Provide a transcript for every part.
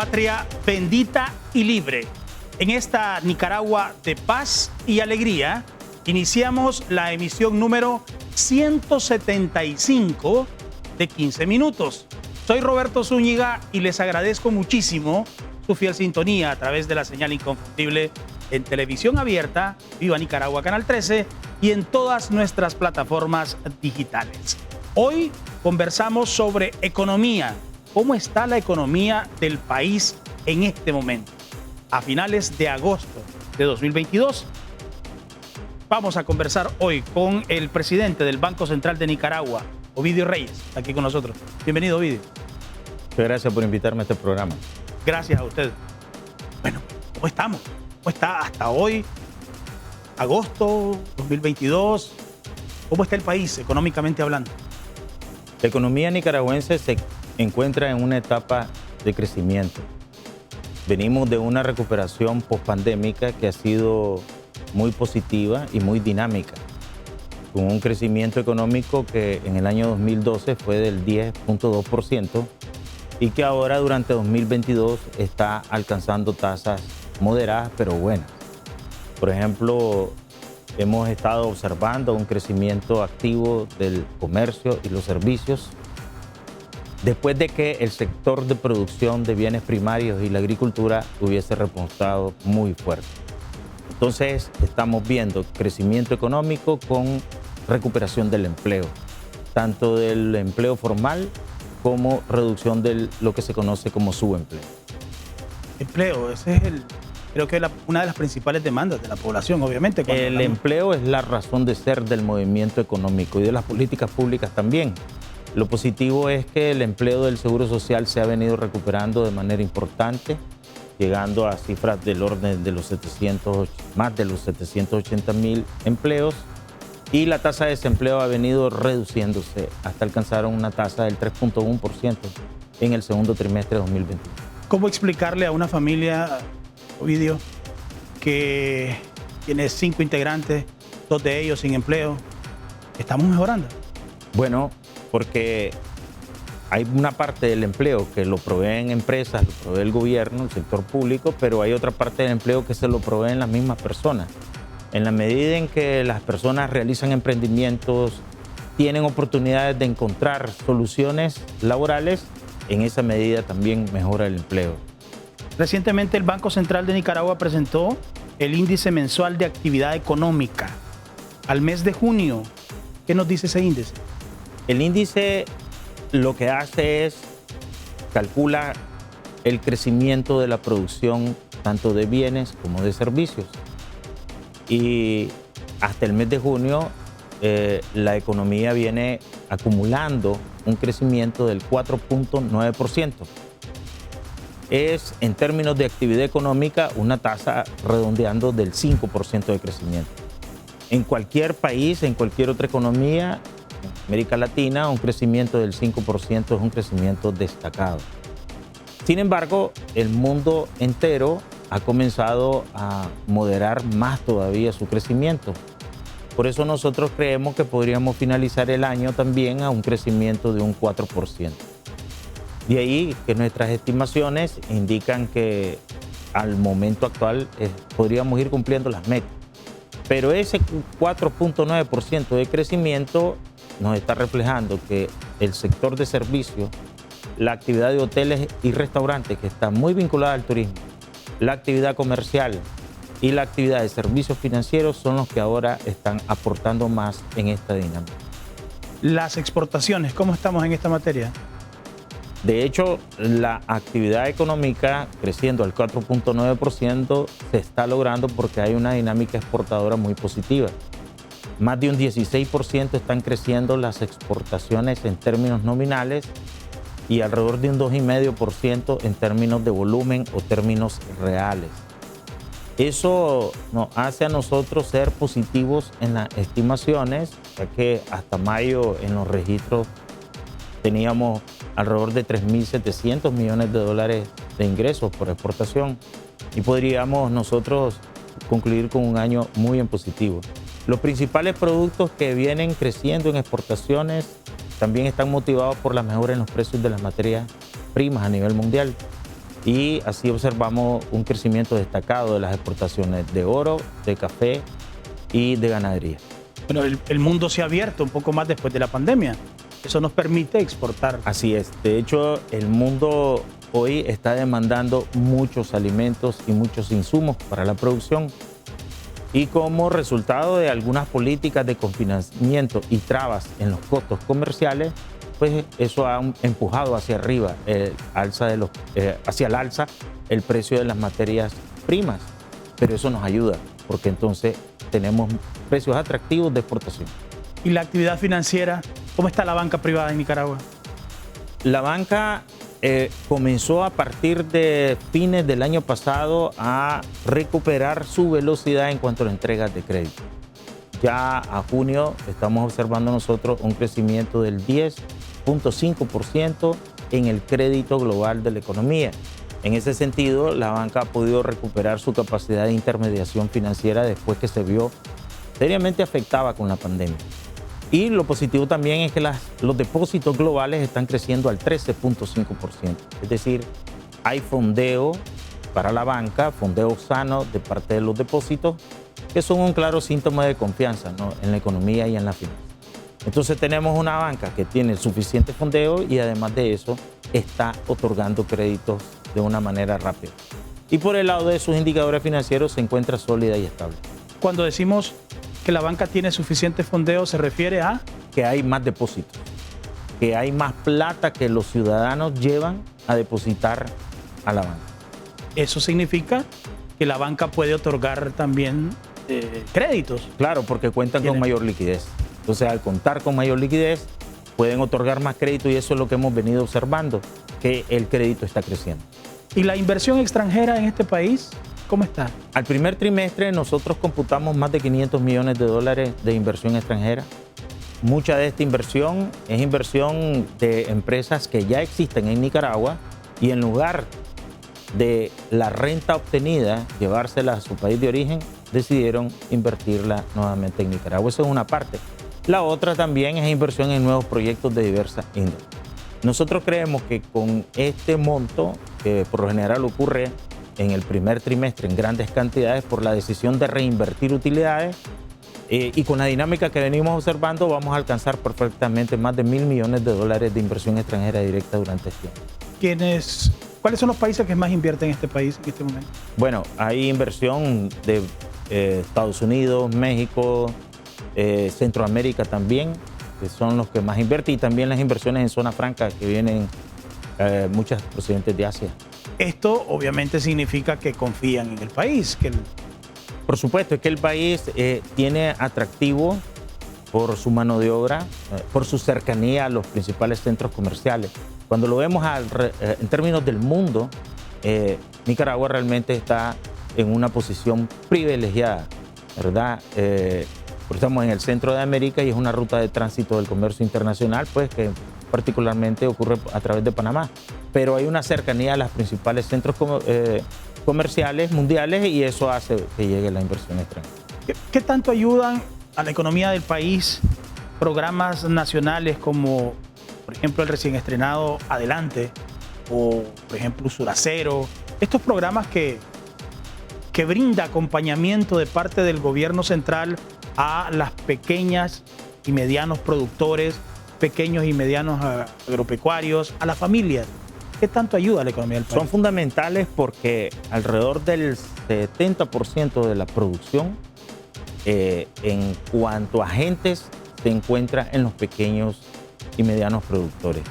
patria bendita y libre. En esta Nicaragua de paz y alegría, iniciamos la emisión número 175 de 15 minutos. Soy Roberto Zúñiga y les agradezco muchísimo su fiel sintonía a través de la señal inconfundible en televisión abierta, Viva Nicaragua Canal 13 y en todas nuestras plataformas digitales. Hoy conversamos sobre economía. ¿Cómo está la economía del país en este momento? A finales de agosto de 2022. Vamos a conversar hoy con el presidente del Banco Central de Nicaragua, Ovidio Reyes, aquí con nosotros. Bienvenido, Ovidio. Muchas gracias por invitarme a este programa. Gracias a usted. Bueno, ¿cómo estamos? ¿Cómo está hasta hoy, agosto 2022? ¿Cómo está el país económicamente hablando? La economía nicaragüense se encuentra en una etapa de crecimiento. Venimos de una recuperación pospandémica que ha sido muy positiva y muy dinámica, con un crecimiento económico que en el año 2012 fue del 10.2% y que ahora durante 2022 está alcanzando tasas moderadas pero buenas. Por ejemplo, hemos estado observando un crecimiento activo del comercio y los servicios después de que el sector de producción de bienes primarios y la agricultura hubiese repuntado muy fuerte. Entonces, estamos viendo crecimiento económico con recuperación del empleo, tanto del empleo formal como reducción de lo que se conoce como subempleo. Empleo, ese es creo que una de las principales demandas de la población, obviamente. El empleo es la razón de ser del movimiento económico y de las políticas públicas también. Lo positivo es que el empleo del Seguro Social se ha venido recuperando de manera importante, llegando a cifras del orden de más de los 780,000 empleos, y la tasa de desempleo ha venido reduciéndose hasta alcanzar una tasa del 3.1% en el segundo trimestre de 2021. ¿Cómo explicarle a una familia, Ovidio, que tiene 5 integrantes, 2 de ellos sin empleo? ¿Estamos mejorando? Bueno, porque hay una parte del empleo que lo proveen empresas, lo provee el gobierno, el sector público, pero hay otra parte del empleo que se lo proveen las mismas personas. En la medida en que las personas realizan emprendimientos, tienen oportunidades de encontrar soluciones laborales, en esa medida también mejora el empleo. Recientemente el Banco Central de Nicaragua presentó el índice mensual de actividad económica al mes de junio. ¿Qué nos dice ese índice? El índice lo que hace es calcula el crecimiento de la producción tanto de bienes como de servicios. Y hasta el mes de junio la economía viene acumulando un crecimiento del 4.9%. Es, en términos de actividad económica, una tasa redondeando del 5% de crecimiento. En cualquier país, en cualquier otra economía, en América Latina, un crecimiento del 5% es un crecimiento destacado. Sin embargo, el mundo entero ha comenzado a moderar más todavía su crecimiento. Por eso nosotros creemos que podríamos finalizar el año también a un crecimiento de un 4%. De ahí que nuestras estimaciones indican que al momento actual podríamos ir cumpliendo las metas. Pero ese 4.9% de crecimiento nos está reflejando que el sector de servicios, la actividad de hoteles y restaurantes, que está muy vinculada al turismo, la actividad comercial y la actividad de servicios financieros son los que ahora están aportando más en esta dinámica. Las exportaciones, ¿cómo estamos en esta materia? De hecho, la actividad económica creciendo al 4.9% se está logrando porque hay una dinámica exportadora muy positiva. Más de un 16% están creciendo las exportaciones en términos nominales y alrededor de un 2,5% en términos de volumen o términos reales. Eso nos hace a nosotros ser positivos en las estimaciones, ya que hasta mayo en los registros teníamos alrededor de 3.700 millones de dólares de ingresos por exportación y podríamos nosotros concluir con un año muy en positivo. Los principales productos que vienen creciendo en exportaciones también están motivados por la mejora en los precios de las materias primas a nivel mundial. y así observamos un crecimiento destacado de las exportaciones de oro, de café y de ganadería. Bueno, el mundo se ha abierto un poco más después de la pandemia. Eso nos permite exportar. Así es. De hecho, el mundo hoy está demandando muchos alimentos y muchos insumos para la producción. Y como resultado de algunas políticas de confinamiento y trabas en los costos comerciales, pues eso ha empujado hacia arriba, hacia el alza el precio de las materias primas. Pero eso nos ayuda, porque entonces tenemos precios atractivos de exportación. ¿Y la actividad financiera? ¿Cómo está la banca privada en Nicaragua? La banca comenzó a partir de fines del año pasado a recuperar su velocidad en cuanto a las entregas de crédito. Ya a junio estamos observando nosotros un crecimiento del 10.5% en el crédito global de la economía. En ese sentido, la banca ha podido recuperar su capacidad de intermediación financiera después que se vio seriamente afectada con la pandemia. Y lo positivo también es que los depósitos globales están creciendo al 13.5%. Es decir, hay fondeo para la banca, fondeo sano de parte de los depósitos, que son un claro síntoma de confianza, ¿no?, en la economía y en la finanza. Entonces tenemos una banca que tiene suficiente fondeo y además de eso está otorgando créditos de una manera rápida. Y por el lado de sus indicadores financieros se encuentra sólida y estable. Cuando decimos que la banca tiene suficiente fondeo, ¿se refiere a? Que hay más depósitos, que hay más plata que los ciudadanos llevan a depositar a la banca. Eso significa que la banca puede otorgar también créditos. Claro, porque cuentan con mayor liquidez. Entonces, al contar con mayor liquidez, pueden otorgar más crédito y eso es lo que hemos venido observando, que el crédito está creciendo. ¿Y la inversión extranjera en este país, cómo está? Al primer trimestre nosotros computamos más de 500 millones de dólares de inversión extranjera. Mucha de esta inversión es inversión de empresas que ya existen en Nicaragua y en lugar de la renta obtenida, llevársela a su país de origen, decidieron invertirla nuevamente en Nicaragua. Esa es una parte. La otra también es inversión en nuevos proyectos de diversa índole. Nosotros creemos que con este monto, que por lo general ocurre en el primer trimestre en grandes cantidades por la decisión de reinvertir utilidades, y con la dinámica que venimos observando vamos a alcanzar perfectamente más de 1.000 millones de dólares de inversión extranjera directa durante este año. ¿Cuáles son los países que más invierten en este país en este momento? Bueno, hay inversión de Estados Unidos, México, Centroamérica también, que son los que más invierten, y también las inversiones en zona franca que vienen muchas procedentes de Asia. Esto obviamente significa que confían en el país. Por supuesto, es que el país tiene atractivo por su mano de obra, por su cercanía a los principales centros comerciales. Cuando lo vemos en términos del mundo, Nicaragua realmente está en una posición privilegiada, ¿verdad? Estamos en el centro de América y es una ruta de tránsito del comercio internacional, pues que particularmente ocurre a través de Panamá. Pero hay una cercanía a los principales centros comerciales mundiales y eso hace que llegue la inversión extranjera. ¿Qué tanto ayudan a la economía del país programas nacionales como, por ejemplo, el recién estrenado Adelante o, por ejemplo, Usuracero? Estos programas que brinda acompañamiento de parte del gobierno central a las pequeñas y medianos productores, pequeños y medianos agropecuarios, a las familias. ¿Qué tanto ayuda a la economía del país? Son fundamentales porque alrededor del 70% de la producción en cuanto a agentes se encuentra en los pequeños y medianos productores.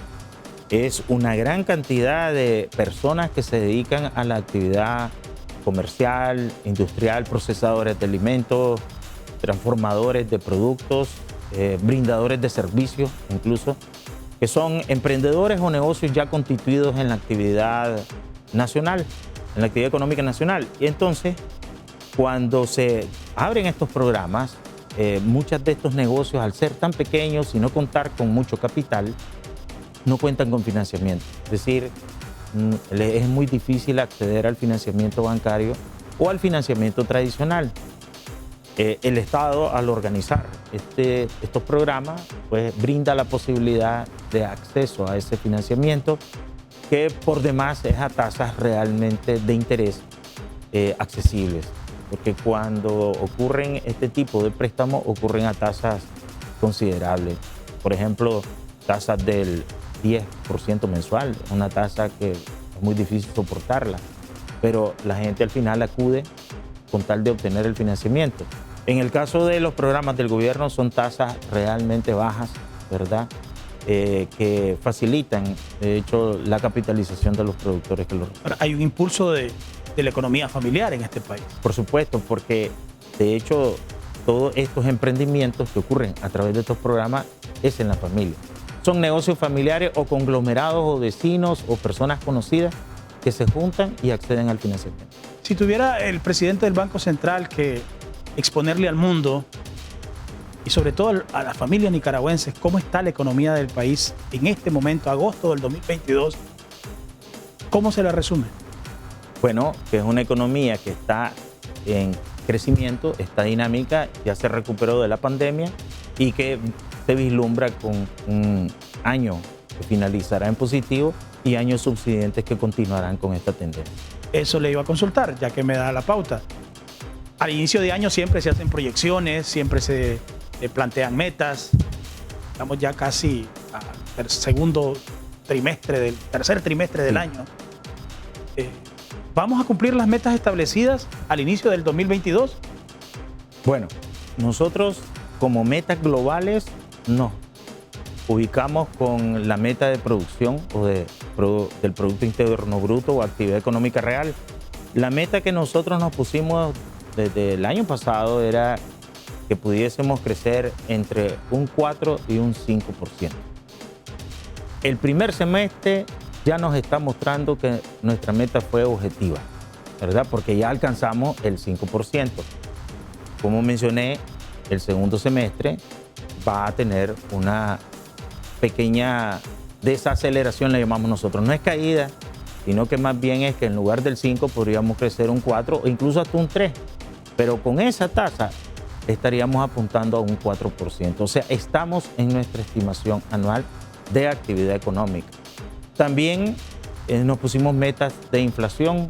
Es una gran cantidad de personas que se dedican a la actividad comercial, industrial, procesadores de alimentos, transformadores de productos, brindadores de servicios incluso, que son emprendedores o negocios ya constituidos en la actividad nacional, en la actividad económica nacional. Y entonces, cuando se abren estos programas, muchos de estos negocios, al ser tan pequeños y no contar con mucho capital, no cuentan con financiamiento. Es decir, es muy difícil acceder al financiamiento bancario o al financiamiento tradicional. El Estado, al organizar estos programas, pues brinda la posibilidad de acceso a ese financiamiento que por demás es a tasas realmente de interés accesibles, porque cuando ocurren este tipo de préstamos ocurren a tasas considerables. Por ejemplo, tasas del 10% mensual, una tasa que es muy difícil soportarla, pero la gente al final acude con tal de obtener el financiamiento. En el caso de los programas del gobierno son tasas realmente bajas, ¿verdad? Que facilitan, de hecho, la capitalización de los productores que los reciben. Hay un impulso de la economía familiar en este país. Por supuesto, porque de hecho todos estos emprendimientos que ocurren a través de estos programas es en la familia. Son negocios familiares o conglomerados o vecinos o personas conocidas que se juntan y acceden al financiamiento. Si tuviera el presidente del Banco Central que exponerle al mundo y sobre todo a las familias nicaragüenses cómo está la economía del país en este momento, agosto del 2022, ¿cómo se la resume? Bueno, que es una economía que está en crecimiento, está dinámica, ya se recuperó de la pandemia y que se vislumbra con un año que finalizará en positivo y años subsiguientes que continuarán con esta tendencia. Eso le iba a consultar, ya que me da la pauta. Al inicio de año siempre se hacen proyecciones, siempre se plantean metas. Estamos ya casi al tercer trimestre del año. ¿Vamos a cumplir las metas establecidas al inicio del 2022? Bueno, nosotros como metas globales no. Ubicamos con la meta de producción o del Producto Interno Bruto o actividad económica real. La meta que nosotros nos pusimos desde el año pasado era que pudiésemos crecer entre un 4 y un 5%. El primer semestre ya nos está mostrando que nuestra meta fue objetiva, ¿verdad? Porque ya alcanzamos el 5%. Como mencioné, el segundo semestre va a tener una pequeña desaceleración, le llamamos nosotros. No es caída, sino que más bien es que en lugar del 5 podríamos crecer un 4 o incluso hasta un 3. Pero con esa tasa estaríamos apuntando a un 4%. O sea, estamos en nuestra estimación anual de actividad económica. También nos pusimos metas de inflación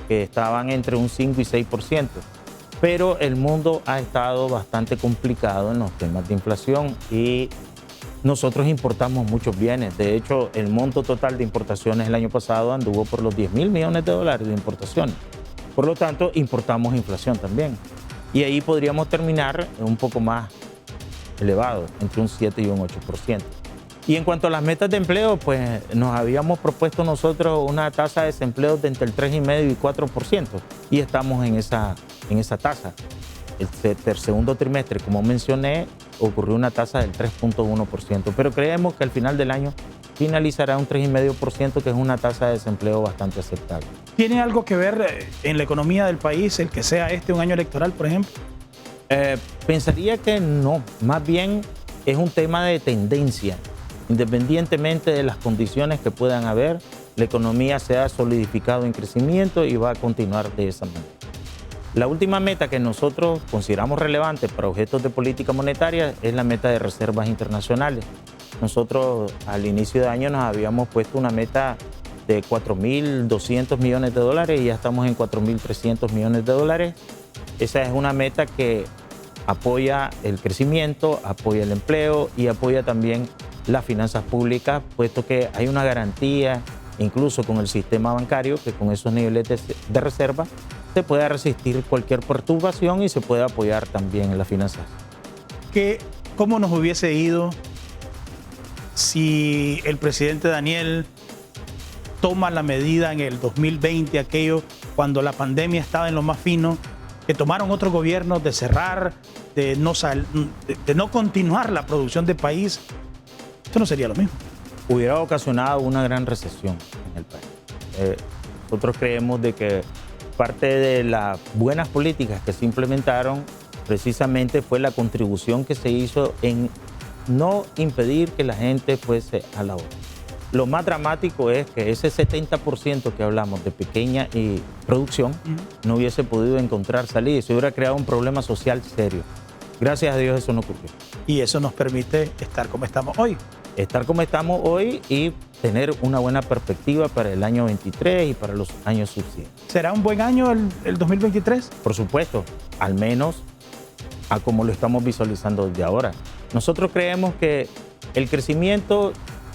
que estaban entre un 5 y 6%. Pero el mundo ha estado bastante complicado en los temas de inflación y nosotros importamos muchos bienes. De hecho, el monto total de importaciones el año pasado anduvo por los $10.000 millones de importaciones. Por lo tanto, importamos inflación también. Y ahí podríamos terminar un poco más elevado, entre un 7 y un 8%. Y en cuanto a las metas de empleo, pues nos habíamos propuesto nosotros una tasa de desempleo de entre el 3,5 y 4%. Y estamos en esa tasa. El segundo trimestre, como mencioné, ocurrió una tasa del 3,1%. Pero creemos que al final del año finalizará un 3,5%, que es una tasa de desempleo bastante aceptable. ¿Tiene algo que ver en la economía del país el que sea este un año electoral, por ejemplo? Pensaría que no. Más bien es un tema de tendencia. Independientemente de las condiciones que puedan haber, la economía se ha solidificado en crecimiento y va a continuar de esa manera. La última meta que nosotros consideramos relevante para objetos de política monetaria es la meta de reservas internacionales. Nosotros al inicio de año nos habíamos puesto una meta de $4.200 millones y ya estamos en $4.300 millones. Esa es una meta que apoya el crecimiento, apoya el empleo y apoya también las finanzas públicas, puesto que hay una garantía, incluso con el sistema bancario, que con esos niveles de reserva se puede resistir cualquier perturbación y se puede apoyar también en las finanzas. ¿Cómo nos hubiese ido si el presidente Daniel toma la medida en el 2020, aquello cuando la pandemia estaba en lo más fino, que tomaron otros gobiernos de cerrar, de no continuar la producción del país? Esto no sería lo mismo. Hubiera ocasionado una gran recesión en el país. Nosotros creemos de que parte de las buenas políticas que se implementaron precisamente fue la contribución que se hizo en no impedir que la gente fuese a la obra. Lo más dramático es que ese 70% que hablamos de pequeña producción no hubiese podido encontrar salida y se hubiera creado un problema social serio. Gracias a Dios eso no ocurrió. Y eso nos permite estar como estamos hoy. estar como estamos hoy y tener una buena perspectiva para el año 23 y para los años subsiguientes. ¿Será un buen año el 2023? Por supuesto, al menos a como lo estamos visualizando desde ahora. Nosotros creemos que el crecimiento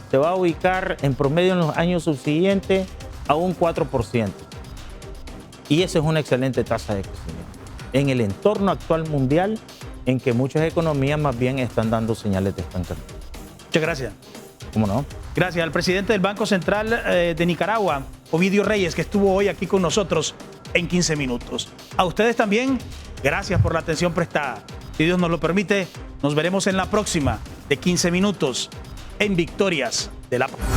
se va a ubicar en promedio en los años subsiguientes a un 4%. Y esa es una excelente tasa de crecimiento en el entorno actual mundial, en que muchas economías más bien están dando señales de estancamiento. Muchas gracias. ¿Cómo no? Gracias al presidente del Banco Central de Nicaragua, Ovidio Reyes, que estuvo hoy aquí con nosotros en 15 minutos. A ustedes también, gracias por la atención prestada. Si Dios nos lo permite, nos veremos en la próxima de 15 minutos en Victorias de la Paz.